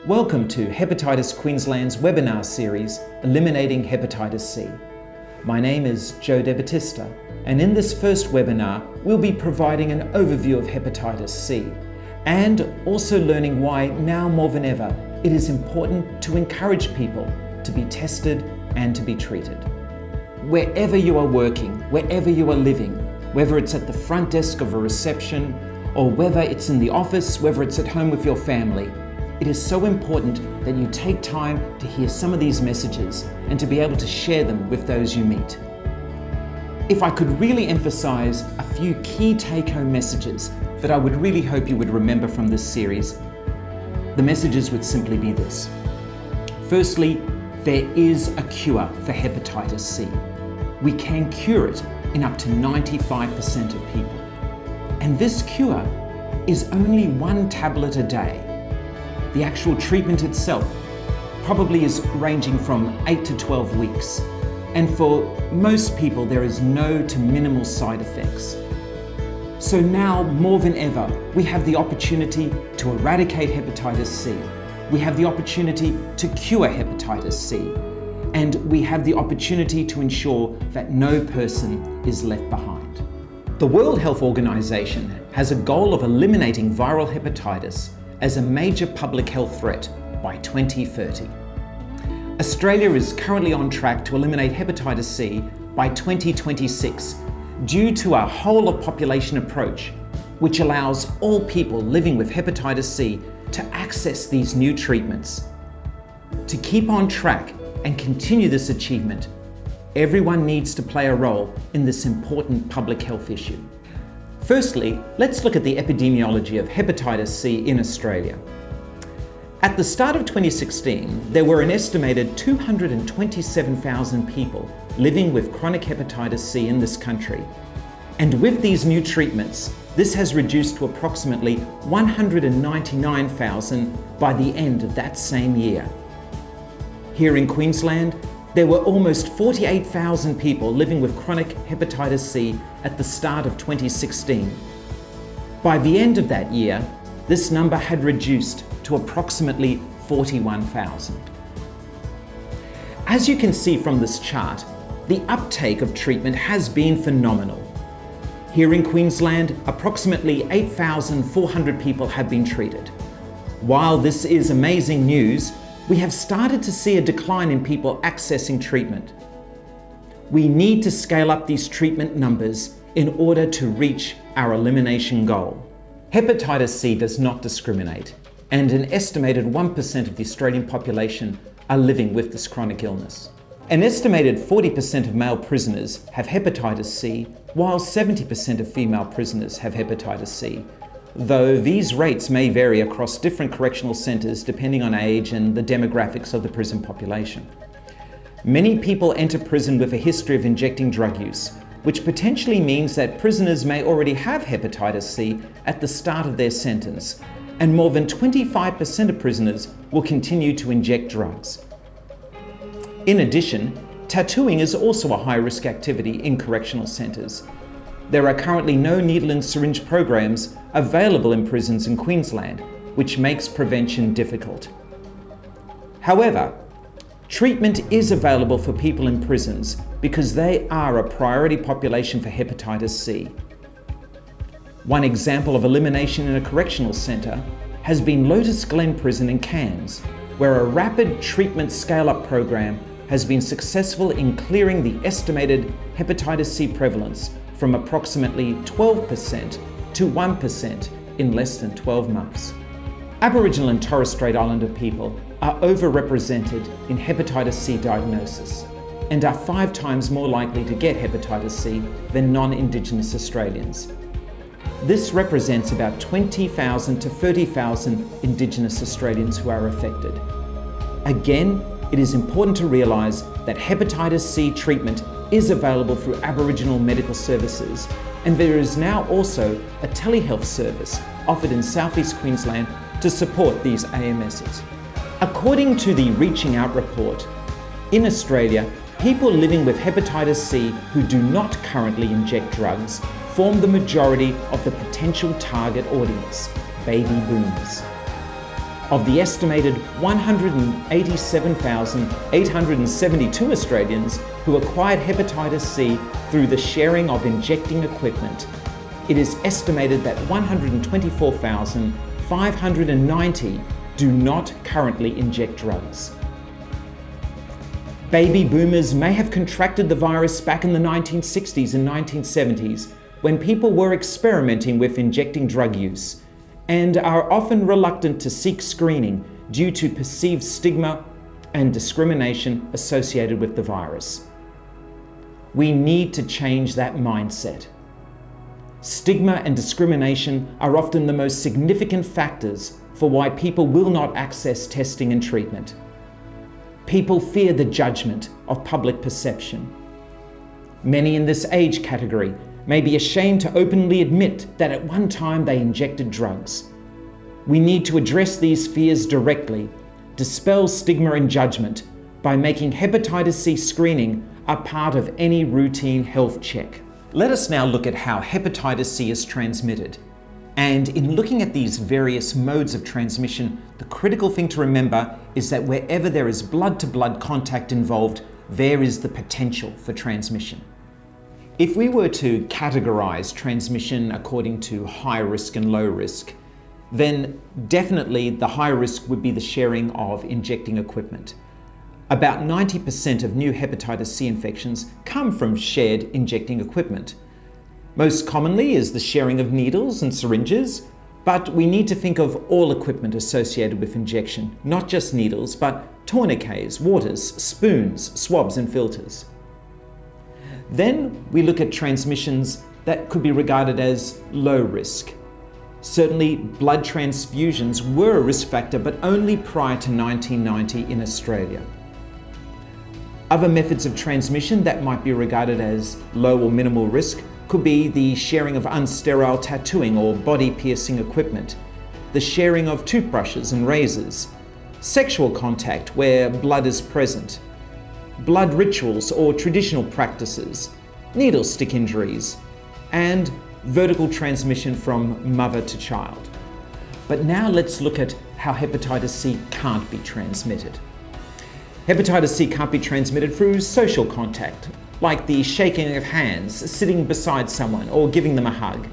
Welcome to Hepatitis Queensland's webinar series, Eliminating Hepatitis C. My name is Joe De Battista, and in this first webinar, we'll be providing an overview of hepatitis C, and also learning why now more than ever, it is important to encourage people to be tested and to be treated. Wherever you are working, wherever you are living, whether it's at the front desk of a reception, or whether it's in the office, whether it's at home with your family, it is so important that you take time to hear some of these messages and to be able to share them with those you meet. If I could really emphasize a few key take-home messages that I would really hope you would remember from this series, the messages would simply be this. Firstly, there is a cure for hepatitis C. We can cure it in up to 95% of people. And this cure is only 1 tablet a day. The actual treatment itself probably is ranging from 8 to 12 weeks. And for most people, there is no to minimal side effects. So now, more than ever, we have the opportunity to eradicate hepatitis C. We have the opportunity to cure hepatitis C. And we have the opportunity to ensure that no person is left behind. The World Health Organization has a goal of eliminating viral hepatitis as a major public health threat by 2030. Australia is currently on track to eliminate hepatitis C by 2026 due to our whole of population approach, which allows all people living with hepatitis C to access these new treatments. To keep on track and continue this achievement, everyone needs to play a role in this important public health issue. Firstly, let's look at the epidemiology of hepatitis C in Australia. At the start of 2016, there were an estimated 227,000 people living with chronic hepatitis C in this country. And with these new treatments, this has reduced to approximately 199,000 by the end of that same year. Here in Queensland, there were almost 48,000 people living with chronic hepatitis C at the start of 2016. By the end of that year, this number had reduced to approximately 41,000. As you can see from this chart, the uptake of treatment has been phenomenal. Here in Queensland, approximately 8,400 people have been treated. While this is amazing news, we have started to see a decline in people accessing treatment. We need to scale up these treatment numbers in order to reach our elimination goal. Hepatitis C does not discriminate, and an estimated 1% of the Australian population are living with this chronic illness. An estimated 40% of male prisoners have hepatitis C, while 70% of female prisoners have hepatitis C, though these rates may vary across different correctional centres depending on age and the demographics of the prison population. Many people enter prison with a history of injecting drug use, which potentially means that prisoners may already have hepatitis C at the start of their sentence, and more than 25% of prisoners will continue to inject drugs. In addition, tattooing is also a high-risk activity in correctional centres. There are currently no needle and syringe programs available in prisons in Queensland, which makes prevention difficult. However, treatment is available for people in prisons because they are a priority population for hepatitis C. One example of elimination in a correctional centre has been Lotus Glen Prison in Cairns, where a rapid treatment scale-up program has been successful in clearing the estimated hepatitis C prevalence from approximately 12% to 1% in less than 12 months. Aboriginal and Torres Strait Islander people are overrepresented in hepatitis C diagnosis and are 5 times more likely to get hepatitis C than non-Indigenous Australians. This represents about 20,000 to 30,000 Indigenous Australians who are affected. Again, it is important to realise that hepatitis C treatment is available through Aboriginal medical services, and there is now also a telehealth service offered in southeast Queensland to support these AMSs. According to the Reaching Out report, in Australia, people living with hepatitis C who do not currently inject drugs form the majority of the potential target audience, baby boomers. Of the estimated 187,872 Australians who acquired hepatitis C through the sharing of injecting equipment, it is estimated that 124,590 do not currently inject drugs. Baby boomers may have contracted the virus back in the 1960s and 1970s when people were experimenting with injecting drug use, and are often reluctant to seek screening due to perceived stigma and discrimination associated with the virus. We need to change that mindset. Stigma and discrimination are often the most significant factors for why people will not access testing and treatment. People fear the judgment of public perception. Many in this age category may be ashamed to openly admit that at one time they injected drugs. We need to address these fears directly, dispel stigma and judgment by making hepatitis C screening a part of any routine health check. Let us now look at how hepatitis C is transmitted. And in looking at these various modes of transmission, the critical thing to remember is that wherever there is blood-to-blood contact involved, there is the potential for transmission. If we were to categorize transmission according to high risk and low risk, then definitely the high risk would be the sharing of injecting equipment. About 90% of new hepatitis C infections come from shared injecting equipment. Most commonly is the sharing of needles and syringes, but we need to think of all equipment associated with injection, not just needles, but tourniquets, waters, spoons, swabs, and filters. Then we look at transmissions that could be regarded as low risk. Certainly, blood transfusions were a risk factor, but only prior to 1990 in Australia. Other methods of transmission that might be regarded as low or minimal risk could be the sharing of unsterile tattooing or body piercing equipment, the sharing of toothbrushes and razors, sexual contact where blood is present, blood rituals or traditional practices, needle stick injuries, and vertical transmission from mother to child. But now let's look at how hepatitis C can't be transmitted. Hepatitis C can't be transmitted through social contact, like the shaking of hands, sitting beside someone, or giving them a hug.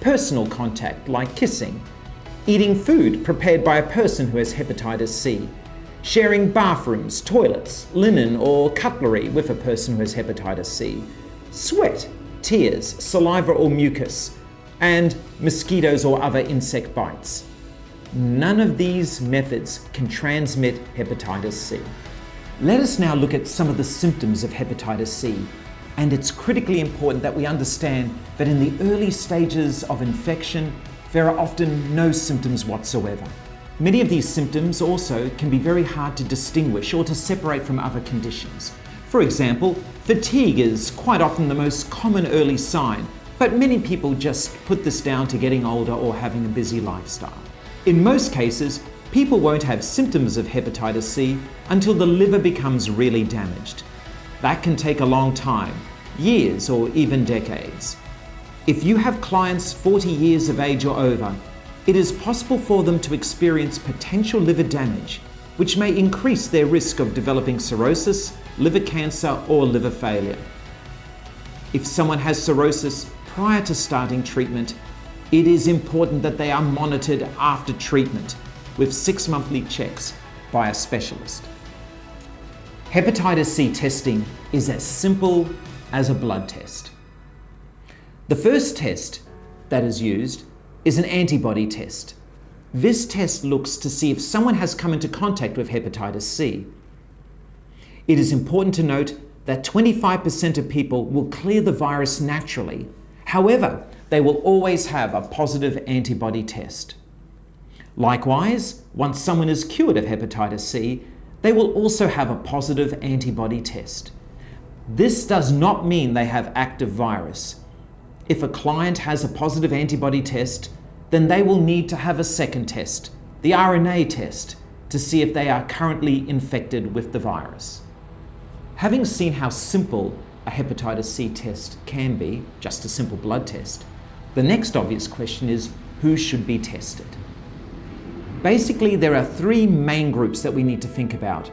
Personal contact, like kissing. Eating food prepared by a person who has hepatitis C. Sharing bathrooms, toilets, linen, or cutlery with a person who has hepatitis C. Sweat, tears, saliva or mucus, and mosquitoes or other insect bites. None of these methods can transmit hepatitis C. Let us now look at some of the symptoms of hepatitis C, and it's critically important that we understand that in the early stages of infection, there are often no symptoms whatsoever. Many of these symptoms also can be very hard to distinguish or to separate from other conditions. For example, fatigue is quite often the most common early sign, but many people just put this down to getting older or having a busy lifestyle. In most cases, people won't have symptoms of hepatitis C until the liver becomes really damaged. That can take a long time, years or even decades. If you have clients 40 years of age or over, it is possible for them to experience potential liver damage, which may increase their risk of developing cirrhosis, liver cancer, or liver failure. If someone has cirrhosis prior to starting treatment, it is important that they are monitored after treatment with 6 monthly checks by a specialist. Hepatitis C testing is as simple as a blood test. The first test that is used is an antibody test. This test looks to see if someone has come into contact with hepatitis C. It is important to note that 25% of people will clear the virus naturally. However, they will always have a positive antibody test. Likewise, once someone is cured of hepatitis C, they will also have a positive antibody test. This does not mean they have active virus. If a client has a positive antibody test, then they will need to have a second test, the RNA test, to see if they are currently infected with the virus. Having seen how simple a hepatitis C test can be, just a simple blood test, the next obvious question is, who should be tested? Basically, there are three main groups that we need to think about.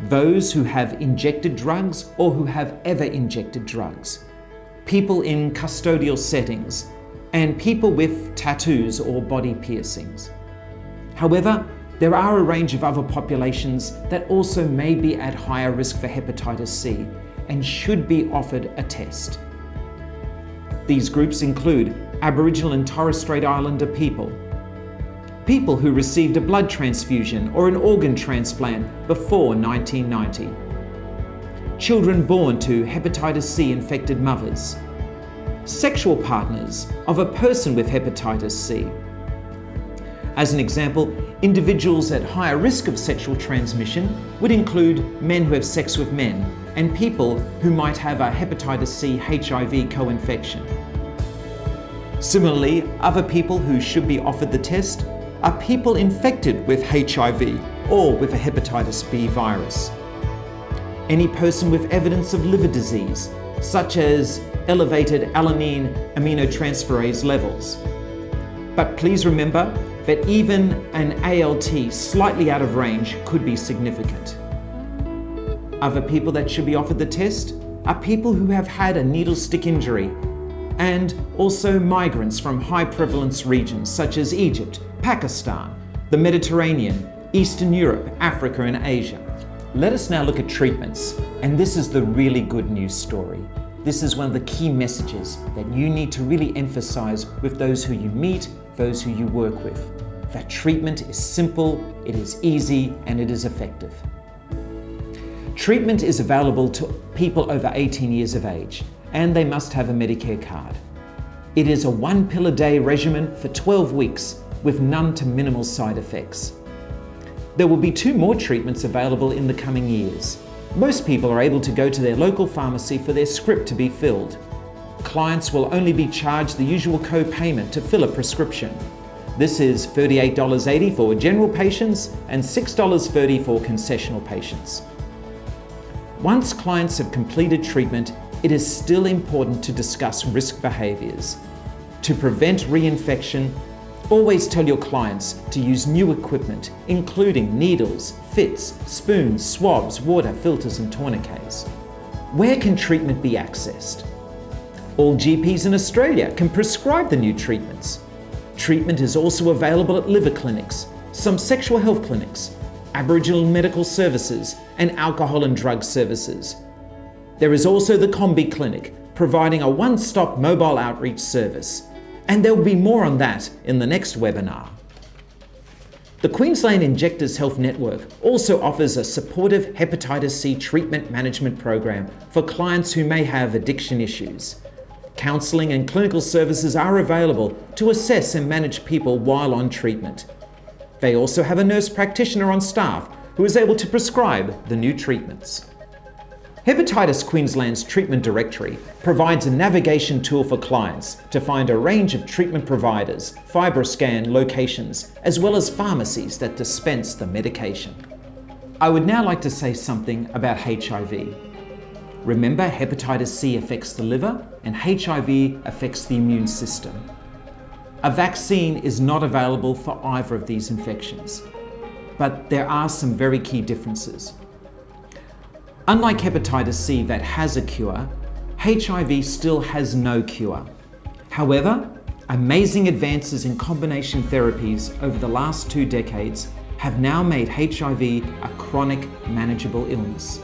Those who have injected drugs or who have ever injected drugs, people in custodial settings, and people with tattoos or body piercings. However, there are a range of other populations that also may be at higher risk for hepatitis C and should be offered a test. These groups include Aboriginal and Torres Strait Islander people, people who received a blood transfusion or an organ transplant before 1990, children born to hepatitis C infected mothers, sexual partners of a person with hepatitis C. As an example, individuals at higher risk of sexual transmission would include men who have sex with men and people who might have a hepatitis C HIV co-infection. Similarly, other people who should be offered the test are people infected with HIV or with a hepatitis B virus. Any person with evidence of liver disease, such as elevated alanine aminotransferase levels. But please remember that even an ALT slightly out of range could be significant. Other people that should be offered the test are people who have had a needle stick injury and also migrants from high prevalence regions such as Egypt, Pakistan, the Mediterranean, Eastern Europe, Africa, and Asia. Let us now look at treatments, and this is the really good news story. This is one of the key messages that you need to really emphasize with those who you meet, those who you work with. That treatment is simple, it is easy, and it is effective. Treatment is available to people over 18 years of age, and they must have a Medicare card. It is a 1 pill a day regimen for 12 weeks with none to minimal side effects. There will be 2 more treatments available in the coming years. Most people are able to go to their local pharmacy for their script to be filled. Clients will only be charged the usual co-payment to fill a prescription. This is $38.80 for general patients and $6.30 for concessional patients. Once clients have completed treatment, it is still important to discuss risk behaviors. To prevent reinfection, always tell your clients to use new equipment, including needles, fits, spoons, swabs, water, filters, and tourniquets. Where can treatment be accessed? All GPs in Australia can prescribe the new treatments. Treatment is also available at liver clinics, some sexual health clinics, Aboriginal medical services, and alcohol and drug services. There is also the Combi Clinic, providing a one-stop mobile outreach service. And there will be more on that in the next webinar. The Queensland Injectors Health Network also offers a supportive hepatitis C treatment management program for clients who may have addiction issues. Counselling and clinical services are available to assess and manage people while on treatment. They also have a nurse practitioner on staff who is able to prescribe the new treatments. Hepatitis Queensland's treatment directory provides a navigation tool for clients to find a range of treatment providers, FibroScan locations, as well as pharmacies that dispense the medication. I would now like to say something about HIV. Remember, hepatitis C affects the liver and HIV affects the immune system. A vaccine is not available for either of these infections, but there are some very key differences. Unlike hepatitis C that has a cure, HIV still has no cure. However, amazing advances in combination therapies over the last 2 decades have now made HIV a chronic, manageable illness.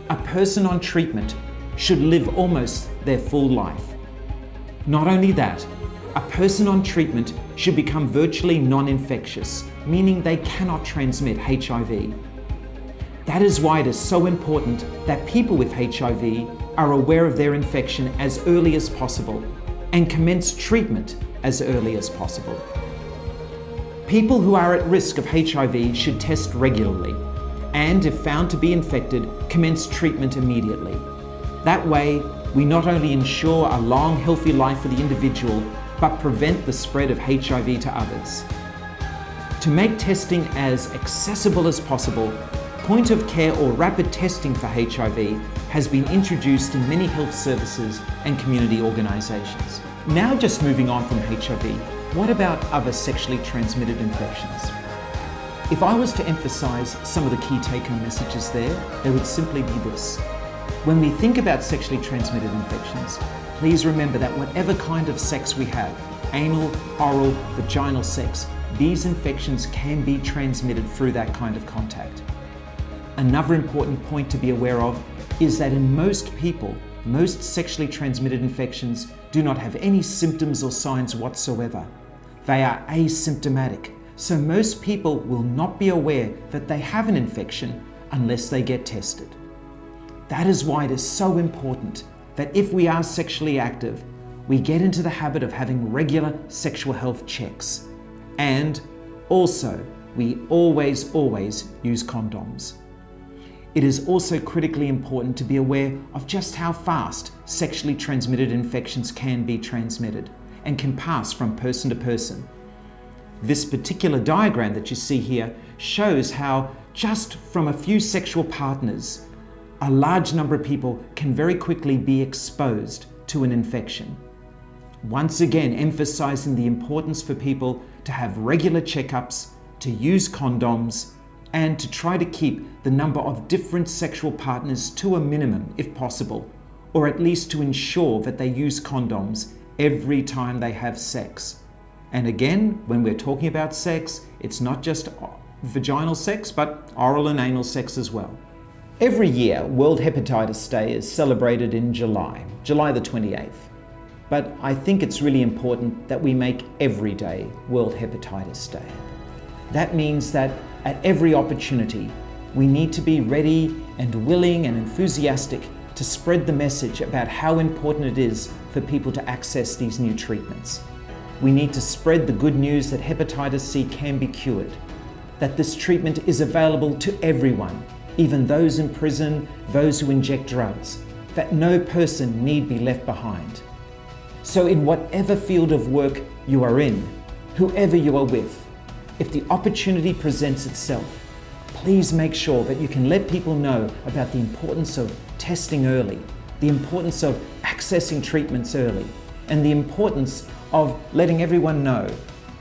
A person on treatment should live almost their full life. Not only that, a person on treatment should become virtually non-infectious, meaning they cannot transmit HIV. That is why it is so important that people with HIV are aware of their infection as early as possible and commence treatment as early as possible. People who are at risk of HIV should test regularly and, if found to be infected, commence treatment immediately. That way, we not only ensure a long, healthy life for the individual, but prevent the spread of HIV to others. To make testing as accessible as possible, point of care or rapid testing for HIV has been introduced in many health services and community organisations. Now just moving on from HIV, what about other sexually transmitted infections? If I was to emphasise some of the key take-home messages there, they would simply be this. When we think about sexually transmitted infections, please remember that whatever kind of sex we have, anal, oral, vaginal sex, these infections can be transmitted through that kind of contact. Another important point to be aware of is that in most people, most sexually transmitted infections do not have any symptoms or signs whatsoever. They are asymptomatic, so most people will not be aware that they have an infection unless they get tested. That is why it is so important that if we are sexually active, we get into the habit of having regular sexual health checks. And also, we always use condoms. It is also critically important to be aware of just how fast sexually transmitted infections can be transmitted and can pass from person to person. This particular diagram that you see here shows how just from a few sexual partners, a large number of people can very quickly be exposed to an infection. Once again, emphasizing the importance for people to have regular checkups, to use condoms, and to try to keep the number of different sexual partners to a minimum if possible, or at least to ensure that they use condoms every time they have sex. And again, when we're talking about sex, it's not just vaginal sex, but oral and anal sex as well. Every year, World Hepatitis Day is celebrated in July the 28th. But I think it's really important that we make every day World Hepatitis Day. That means that at every opportunity, we need to be ready and willing and enthusiastic to spread the message about how important it is for people to access these new treatments. We need to spread the good news that hepatitis C can be cured, that this treatment is available to everyone, even those in prison, those who inject drugs, that no person need be left behind. So in whatever field of work you are in, whoever you are with, if the opportunity presents itself, please make sure that you can let people know about the importance of testing early, the importance of accessing treatments early, and the importance of letting everyone know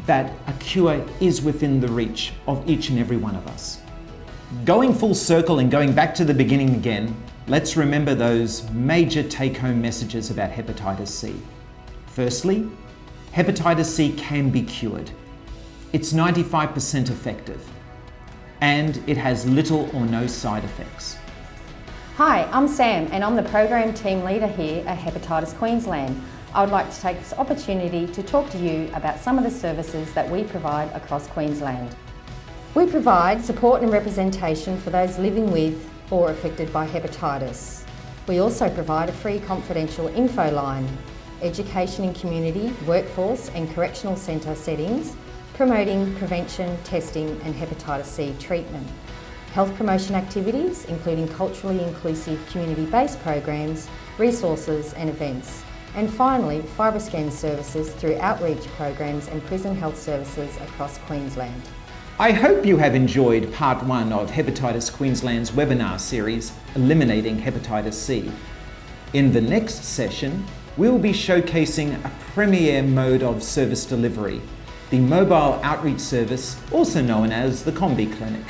that a cure is within the reach of each and every one of us. Going full circle and going back to the beginning again, let's remember those major take-home messages about hepatitis C. Firstly, hepatitis C can be cured. It's 95% effective, and it has little or no side effects. Hi, I'm Sam and I'm the Program Team Leader here at Hepatitis Queensland. I would like to take this opportunity to talk to you about some of the services that we provide across Queensland. We provide support and representation for those living with or affected by hepatitis. We also provide a free confidential info line, education in community, workforce and correctional centre settings, promoting prevention, testing and hepatitis C treatment. Health promotion activities, including culturally inclusive community-based programs, resources and events. And finally, FibroScan services through outreach programs and prison health services across Queensland. I hope you have enjoyed part 1 of Hepatitis Queensland's webinar series, Eliminating Hepatitis C. In the next session, we'll be showcasing a premier mode of service delivery, the Mobile Outreach Service, also known as the Combi Clinic.